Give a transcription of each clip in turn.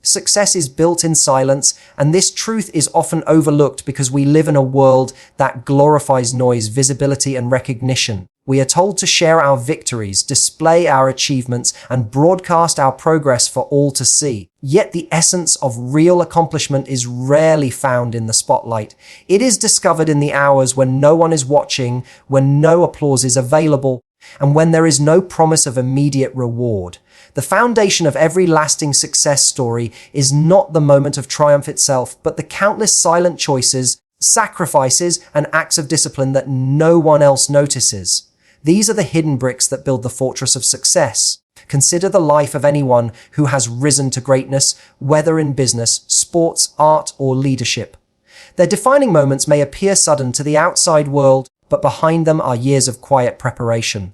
Success is built in silence, and this truth is often overlooked because we live in a world that glorifies noise, visibility, and recognition. We are told to share our victories, display our achievements, and broadcast our progress for all to see. Yet the essence of real accomplishment is rarely found in the spotlight. It is discovered in the hours when no one is watching, when no applause is available, and when there is no promise of immediate reward. The foundation of every lasting success story is not the moment of triumph itself, but the countless silent choices, sacrifices, and acts of discipline that no one else notices. These are the hidden bricks that build the fortress of success. Consider the life of anyone who has risen to greatness, whether in business, sports, art, or leadership. Their defining moments may appear sudden to the outside world, but behind them are years of quiet preparation.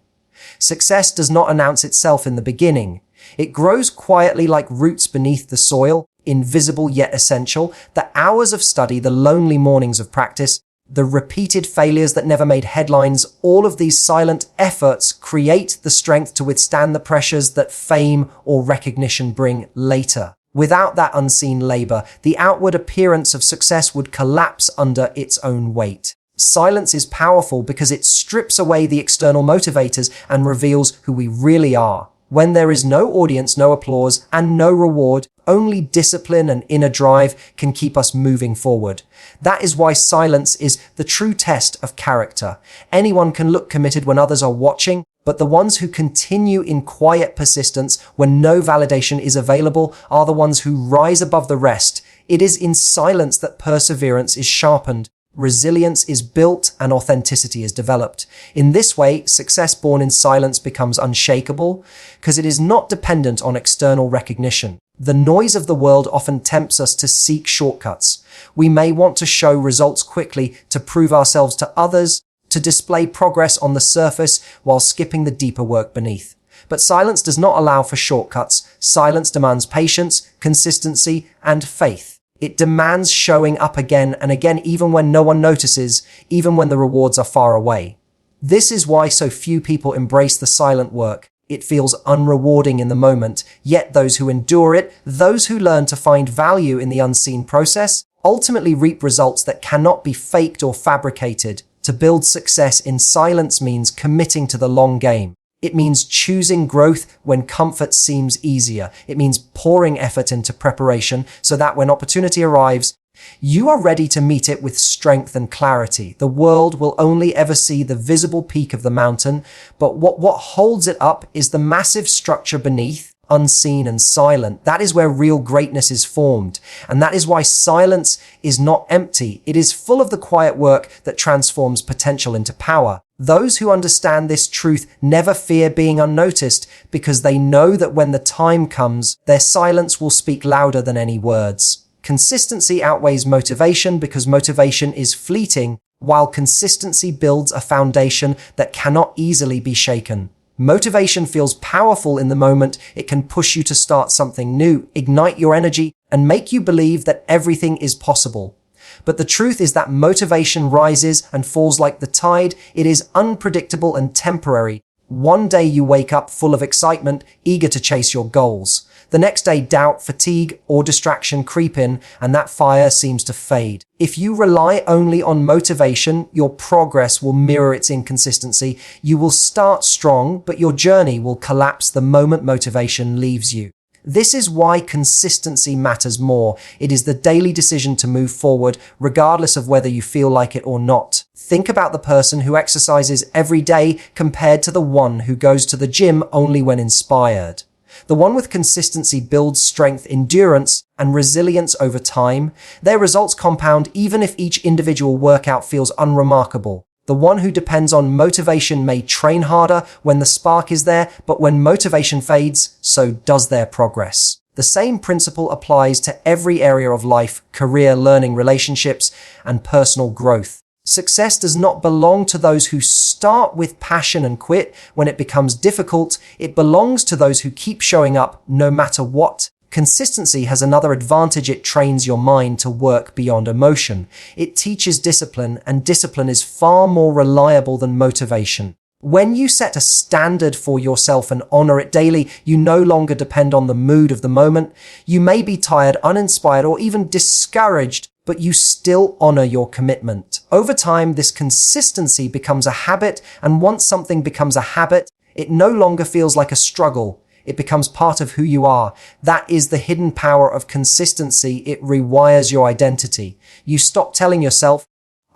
Success does not announce itself in the beginning. It grows quietly like roots beneath the soil, invisible yet essential. The hours of study, the lonely mornings of practice, the repeated failures that never made headlines, all of these silent efforts create the strength to withstand the pressures that fame or recognition bring later. Without that unseen labor, the outward appearance of success would collapse under its own weight. Silence is powerful because it strips away the external motivators and reveals who we really are. When there is no audience, no applause, and no reward, only discipline and inner drive can keep us moving forward. That is why silence is the true test of character. Anyone can look committed when others are watching, but the ones who continue in quiet persistence when no validation is available are the ones who rise above the rest. It is in silence that perseverance is sharpened, resilience is built, and authenticity is developed. In this way, success born in silence becomes unshakable because it is not dependent on external recognition. The noise of the world often tempts us to seek shortcuts. We may want to show results quickly, to prove ourselves to others, to display progress on the surface while skipping the deeper work beneath. But silence does not allow for shortcuts. Silence demands patience, consistency, and faith. It demands showing up again and again, even when no one notices, even when the rewards are far away. This is why so few people embrace the silent work. It feels unrewarding in the moment, yet those who endure it, those who learn to find value in the unseen process, ultimately reap results that cannot be faked or fabricated. To build success in silence means committing to the long game. It means choosing growth when comfort seems easier. It means pouring effort into preparation so that when opportunity arrives, you are ready to meet it with strength and clarity. The world will only ever see the visible peak of the mountain, but what holds it up is the massive structure beneath, unseen and silent. That is where real greatness is formed. And that is why silence is not empty. It is full of the quiet work that transforms potential into power. Those who understand this truth never fear being unnoticed because they know that when the time comes, their silence will speak louder than any words. Consistency outweighs motivation because motivation is fleeting, while consistency builds a foundation that cannot easily be shaken. Motivation feels powerful in the moment. It can push you to start something new, ignite your energy, and make you believe that everything is possible. But the truth is that motivation rises and falls like the tide. It is unpredictable and temporary. One day you wake up full of excitement, eager to chase your goals. The next day, doubt, fatigue, or distraction creep in, and that fire seems to fade. If you rely only on motivation, your progress will mirror its inconsistency. You will start strong, but your journey will collapse the moment motivation leaves you. This is why consistency matters more. It is the daily decision to move forward, regardless of whether you feel like it or not. Think about the person who exercises every day compared to the one who goes to the gym only when inspired. The one with consistency builds strength, endurance, and resilience over time. Their results compound even if each individual workout feels unremarkable. The one who depends on motivation may train harder when the spark is there, but when motivation fades, so does their progress. The same principle applies to every area of life: career, learning, relationships, and personal growth. Success does not belong to those who start with passion and quit when it becomes difficult. It belongs to those who keep showing up no matter what. Consistency has another advantage: it trains your mind to work beyond emotion. It teaches discipline, and discipline is far more reliable than motivation. When you set a standard for yourself and honor it daily, you no longer depend on the mood of the moment. You may be tired, uninspired, or even discouraged, but you still honor your commitment. Over time, this consistency becomes a habit, and once something becomes a habit, it no longer feels like a struggle. It becomes part of who you are. That is the hidden power of consistency. It rewires your identity. You stop telling yourself,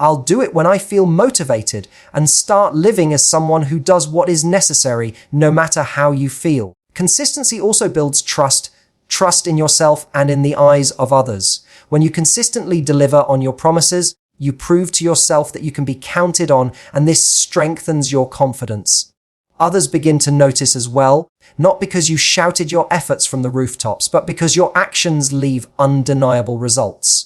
I'll do it when I feel motivated, and start living as someone who does what is necessary, no matter how you feel. Consistency also builds trust in yourself and in the eyes of others. When you consistently deliver on your promises, you prove to yourself that you can be counted on, and this strengthens your confidence. Others begin to notice as well, not because you shouted your efforts from the rooftops, but because your actions leave undeniable results.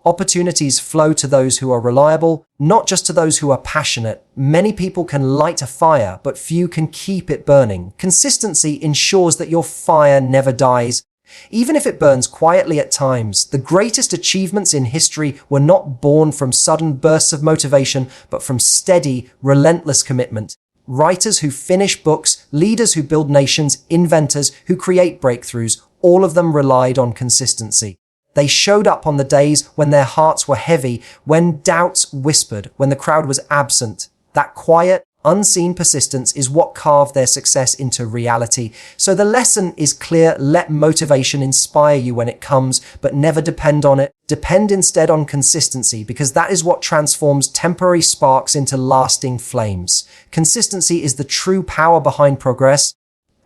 Opportunities flow to those who are reliable, not just to those who are passionate. Many people can light a fire, but few can keep it burning. Consistency ensures that your fire never dies, even if it burns quietly at times. The greatest achievements in history were not born from sudden bursts of motivation, but from steady, relentless commitment. Writers who finish books, leaders who build nations, inventors who create breakthroughs, all of them relied on consistency. They showed up on the days when their hearts were heavy, when doubts whispered, when the crowd was absent. That quiet, unseen persistence is what carved their success into reality. So the lesson is clear: let motivation inspire you when it comes, but never depend on it. Depend instead on consistency, because that is what transforms temporary sparks into lasting flames. Consistency is the true power behind progress,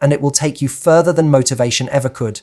and it will take you further than motivation ever could.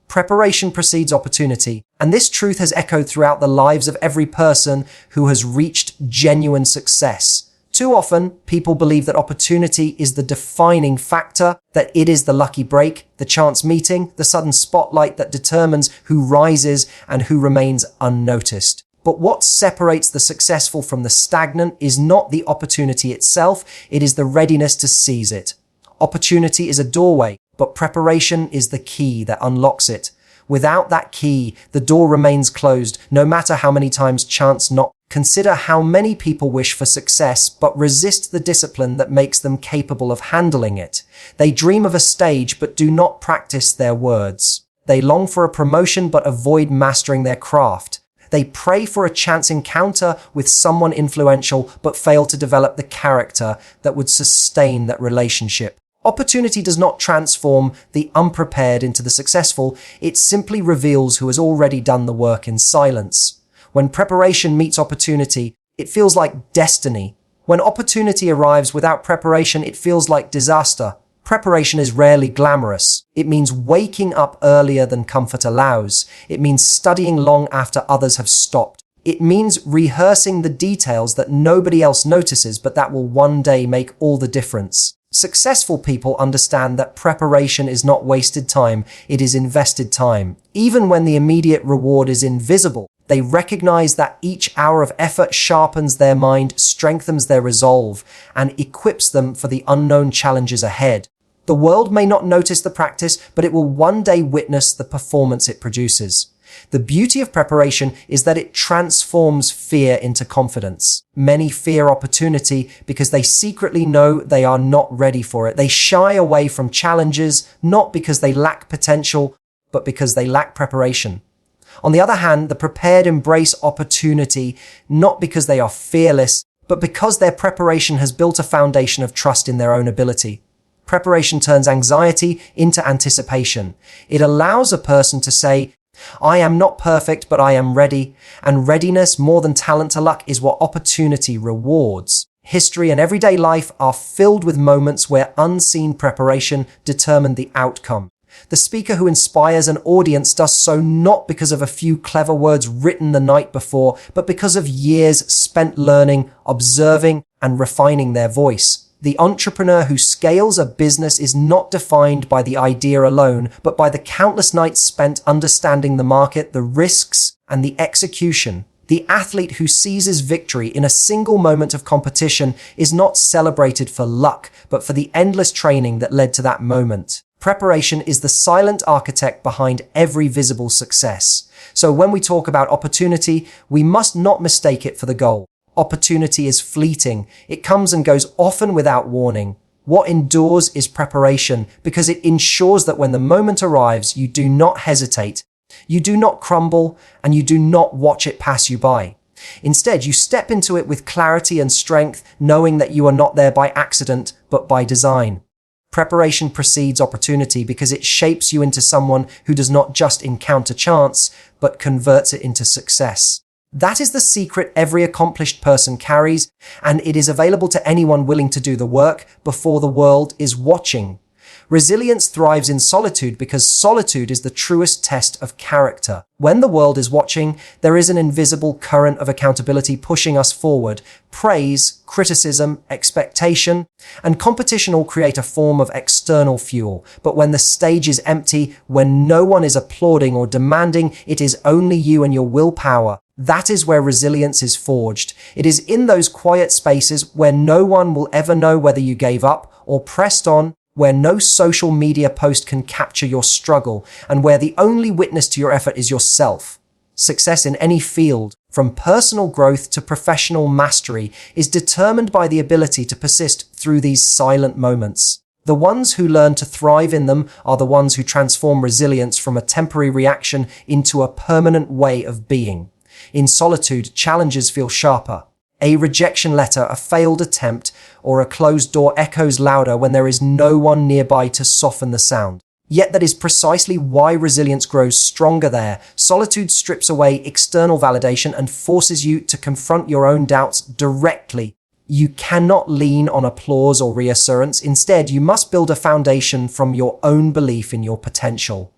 Preparation precedes opportunity, and this truth has echoed throughout the lives of every person who has reached genuine success. Too often, people believe that opportunity is the defining factor, that it is the lucky break, the chance meeting, the sudden spotlight that determines who rises and who remains unnoticed. But what separates the successful from the stagnant is not the opportunity itself, it is the readiness to seize it. Opportunity is a doorway, but preparation is the key that unlocks it. Without that key, the door remains closed, no matter how many times chance knocks. Consider how many people wish for success, but resist the discipline that makes them capable of handling it. They dream of a stage, but do not practice their words. They long for a promotion, but avoid mastering their craft. They pray for a chance encounter with someone influential, but fail to develop the character that would sustain that relationship. Opportunity does not transform the unprepared into the successful. It simply reveals who has already done the work in silence. When preparation meets opportunity, it feels like destiny. When opportunity arrives without preparation, it feels like disaster. Preparation is rarely glamorous. It means waking up earlier than comfort allows. It means studying long after others have stopped. It means rehearsing the details that nobody else notices, but that will one day make all the difference. Successful people understand that preparation is not wasted time, it is invested time. Even when the immediate reward is invisible, they recognize that each hour of effort sharpens their mind, strengthens their resolve, and equips them for the unknown challenges ahead. The world may not notice the practice, but it will one day witness the performance it produces. The beauty of preparation is that it transforms fear into confidence. Many fear opportunity because they secretly know they are not ready for it. They shy away from challenges, not because they lack potential, but because they lack preparation. On the other hand, the prepared embrace opportunity, not because they are fearless, but because their preparation has built a foundation of trust in their own ability. Preparation turns anxiety into anticipation. It allows a person to say, I am not perfect, but I am ready. And readiness, more than talent to luck, is what opportunity rewards. History and everyday life are filled with moments where unseen preparation determined the outcome. The speaker who inspires an audience does so not because of a few clever words written the night before, but because of years spent learning, observing, and refining their voice. The entrepreneur who scales a business is not defined by the idea alone, but by the countless nights spent understanding the market, the risks, and the execution. The athlete who seizes victory in a single moment of competition is not celebrated for luck, but for the endless training that led to that moment. Preparation is the silent architect behind every visible success. So when we talk about opportunity, we must not mistake it for the goal. Opportunity is fleeting. It comes and goes, often without warning. What endures is preparation, because it ensures that when the moment arrives, you do not hesitate, you do not crumble, and you do not watch it pass you by. Instead, you step into it with clarity and strength, knowing that you are not there by accident, but by design. Preparation precedes opportunity because it shapes you into someone who does not just encounter chance, but converts it into success. That is the secret every accomplished person carries, and it is available to anyone willing to do the work before the world is watching. Resilience thrives in solitude because solitude is the truest test of character. When the world is watching, there is an invisible current of accountability pushing us forward. Praise, criticism, expectation, and competition all create a form of external fuel. But when the stage is empty, when no one is applauding or demanding, it is only you and your willpower. That is where resilience is forged. It is in those quiet spaces where no one will ever know whether you gave up or pressed on, where no social media post can capture your struggle, and where the only witness to your effort is yourself. Success in any field, from personal growth to professional mastery, is determined by the ability to persist through these silent moments. The ones who learn to thrive in them are the ones who transform resilience from a temporary reaction into a permanent way of being. In solitude, challenges feel sharper. A rejection letter, a failed attempt, or a closed door echoes louder when there is no one nearby to soften the sound. Yet that is precisely why resilience grows stronger there. Solitude strips away external validation and forces you to confront your own doubts directly. You cannot lean on applause or reassurance. Instead, you must build a foundation from your own belief in your potential.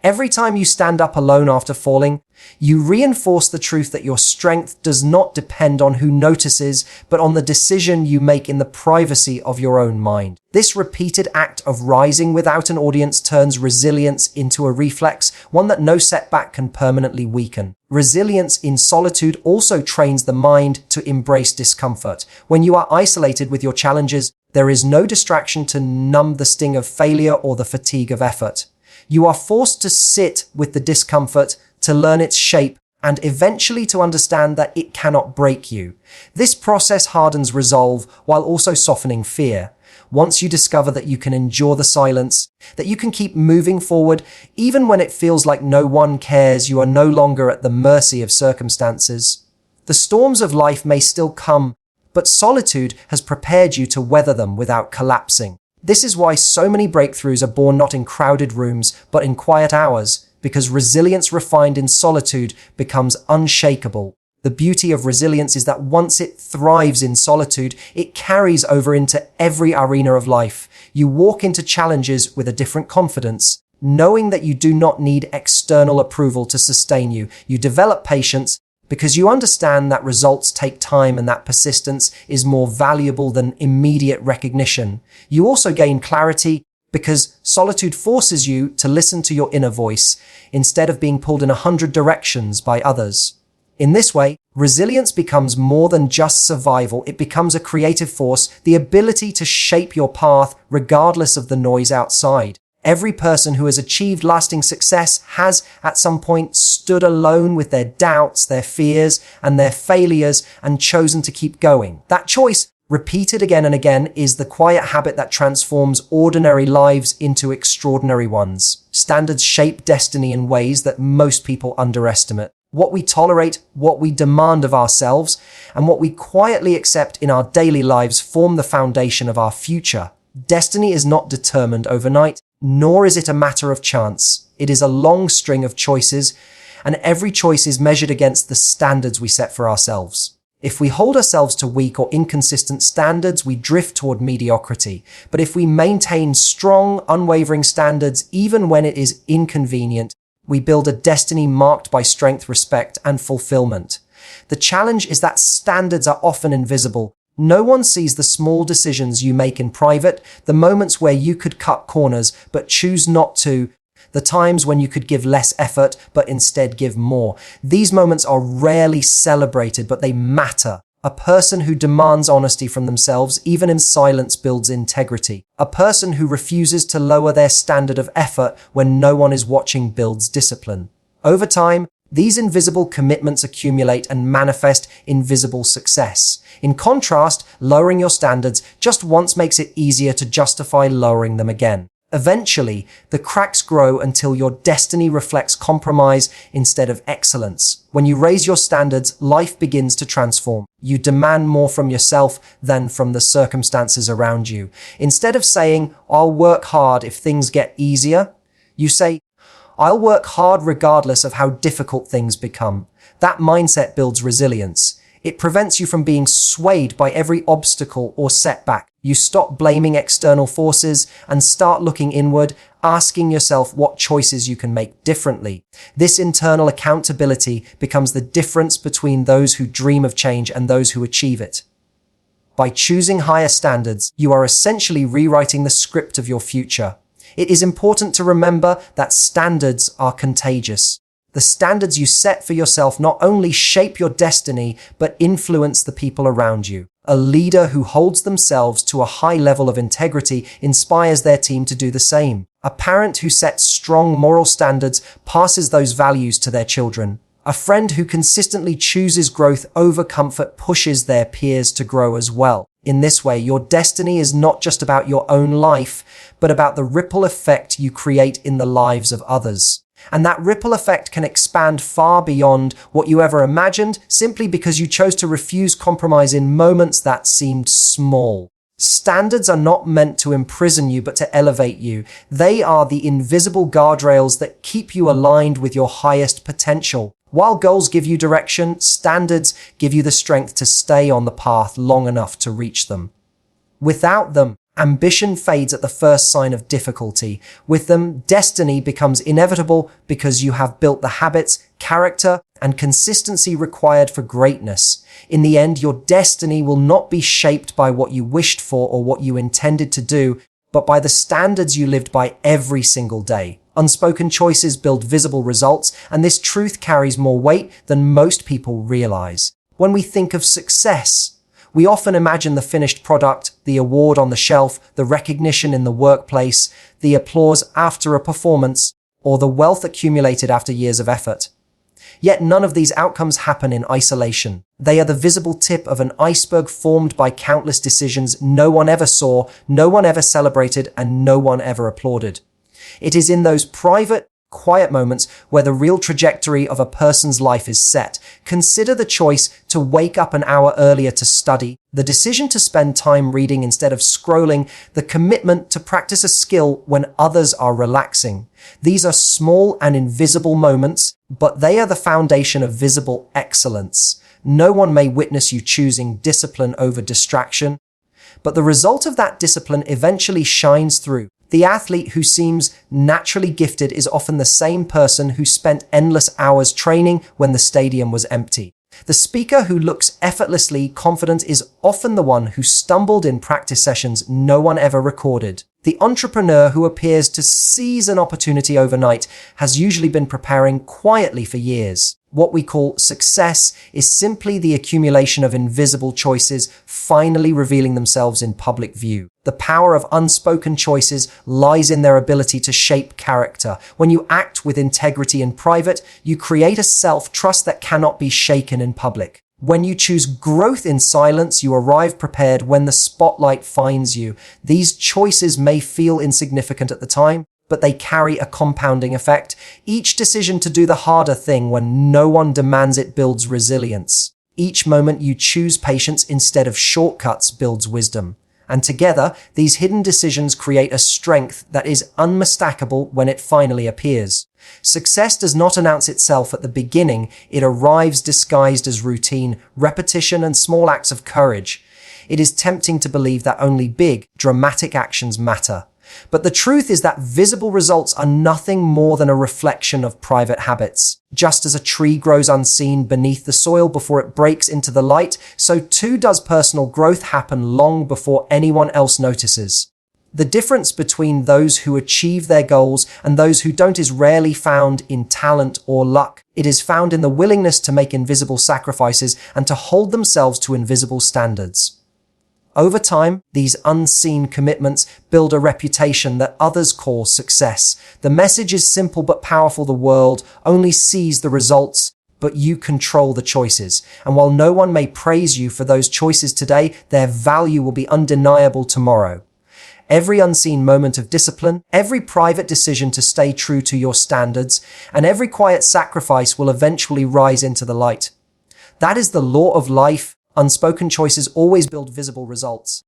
Every time you stand up alone after falling, you reinforce the truth that your strength does not depend on who notices, but on the decision you make in the privacy of your own mind. This repeated act of rising without an audience turns resilience into a reflex, one that no setback can permanently weaken. Resilience in solitude also trains the mind to embrace discomfort. When you are isolated with your challenges, there is no distraction to numb the sting of failure or the fatigue of effort. You are forced to sit with the discomfort, to learn its shape, and eventually to understand that it cannot break you. This process hardens resolve while also softening fear. Once you discover that you can endure the silence, that you can keep moving forward, even when it feels like no one cares, you are no longer at the mercy of circumstances. The storms of life may still come, but solitude has prepared you to weather them without collapsing. This is why so many breakthroughs are born not in crowded rooms, but in quiet hours, because resilience refined in solitude becomes unshakable. The beauty of resilience is that once it thrives in solitude, it carries over into every arena of life. You walk into challenges with a different confidence, knowing that you do not need external approval to sustain you. You develop patience, because you understand that results take time and that persistence is more valuable than immediate recognition. You also gain clarity because solitude forces you to listen to your inner voice instead of being pulled in 100 directions by others. In this way, resilience becomes more than just survival. It becomes a creative force, the ability to shape your path regardless of the noise outside. Every person who has achieved lasting success has, at some point, stood alone with their doubts, their fears, and their failures and chosen to keep going. That choice, repeated again and again, is the quiet habit that transforms ordinary lives into extraordinary ones. Standards shape destiny in ways that most people underestimate. What we tolerate, what we demand of ourselves, and what we quietly accept in our daily lives form the foundation of our future. Destiny is not determined overnight, nor is it a matter of chance. It is a long string of choices, and every choice is measured against the standards we set for ourselves. If we hold ourselves to weak or inconsistent standards, we drift toward mediocrity. But if we maintain strong, unwavering standards, even when it is inconvenient, we build a destiny marked by strength, respect, and fulfillment. The challenge is that standards are often invisible. No one sees the small decisions you make in private, the moments where you could cut corners but choose not to, the times when you could give less effort but instead give more. These moments are rarely celebrated, but they matter. A person who demands honesty from themselves, even in silence, builds integrity. A person who refuses to lower their standard of effort when no one is watching builds discipline. Over time, These invisible commitments accumulate and manifest in visible success. In contrast, lowering your standards just once makes it easier to justify lowering them again. Eventually, the cracks grow until your destiny reflects compromise instead of excellence. When you raise your standards, life begins to transform. You demand more from yourself than from the circumstances around you. Instead of saying, "I'll work hard if things get easier," you say, "I'll work hard regardless of how difficult things become." That mindset builds resilience. It prevents you from being swayed by every obstacle or setback. You stop blaming external forces and start looking inward, asking yourself what choices you can make differently. This internal accountability becomes the difference between those who dream of change and those who achieve it. By choosing higher standards, you are essentially rewriting the script of your future. It is important to remember that standards are contagious. The standards you set for yourself not only shape your destiny, but influence the people around you. A leader who holds themselves to a high level of integrity inspires their team to do the same. A parent who sets strong moral standards passes those values to their children. A friend who consistently chooses growth over comfort pushes their peers to grow as well. In this way, your destiny is not just about your own life, but about the ripple effect you create in the lives of others. And that ripple effect can expand far beyond what you ever imagined simply because you chose to refuse compromise in moments that seemed small. Standards are not meant to imprison you, but to elevate you. They are the invisible guardrails that keep you aligned with your highest potential. While goals give you direction, standards give you the strength to stay on the path long enough to reach them. Without them, ambition fades at the first sign of difficulty. With them, destiny becomes inevitable because you have built the habits, character, and consistency required for greatness. In the end, your destiny will not be shaped by what you wished for or what you intended to do, but by the standards you lived by every single day. Unspoken choices build visible results, and this truth carries more weight than most people realize. When we think of success, we often imagine the finished product, the award on the shelf, the recognition in the workplace, the applause after a performance, or the wealth accumulated after years of effort. Yet none of these outcomes happen in isolation. They are the visible tip of an iceberg formed by countless decisions no one ever saw, no one ever celebrated, and no one ever applauded. It is in those private, quiet moments where the real trajectory of a person's life is set. Consider the choice to wake up an hour earlier to study, the decision to spend time reading instead of scrolling, the commitment to practice a skill when others are relaxing. These are small and invisible moments, but they are the foundation of visible excellence. No one may witness you choosing discipline over distraction, but the result of that discipline eventually shines through. The athlete who seems naturally gifted is often the same person who spent endless hours training when the stadium was empty. The speaker who looks effortlessly confident is often the one who stumbled in practice sessions no one ever recorded. The entrepreneur who appears to seize an opportunity overnight has usually been preparing quietly for years. What we call success is simply the accumulation of invisible choices finally revealing themselves in public view. The power of unspoken choices lies in their ability to shape character. When you act with integrity in private, you create a self-trust that cannot be shaken in public. When you choose growth in silence, you arrive prepared when the spotlight finds you. These choices may feel insignificant at the time, but they carry a compounding effect. Each decision to do the harder thing when no one demands it builds resilience. Each moment you choose patience instead of shortcuts builds wisdom. And together, these hidden decisions create a strength that is unmistakable when it finally appears. Success does not announce itself at the beginning. It arrives disguised as routine, repetition, and small acts of courage. It is tempting to believe that only big, dramatic actions matter. But the truth is that visible results are nothing more than a reflection of private habits. Just as a tree grows unseen beneath the soil before it breaks into the light, so too does personal growth happen long before anyone else notices. The difference between those who achieve their goals and those who don't is rarely found in talent or luck. It is found in the willingness to make invisible sacrifices and to hold themselves to invisible standards. Over time, these unseen commitments build a reputation that others call success. The message is simple but powerful. The world only sees the results, but you control the choices. And while no one may praise you for those choices today, their value will be undeniable tomorrow. Every unseen moment of discipline, every private decision to stay true to your standards, and every quiet sacrifice will eventually rise into the light. That is the law of life. Unspoken choices always build visible results.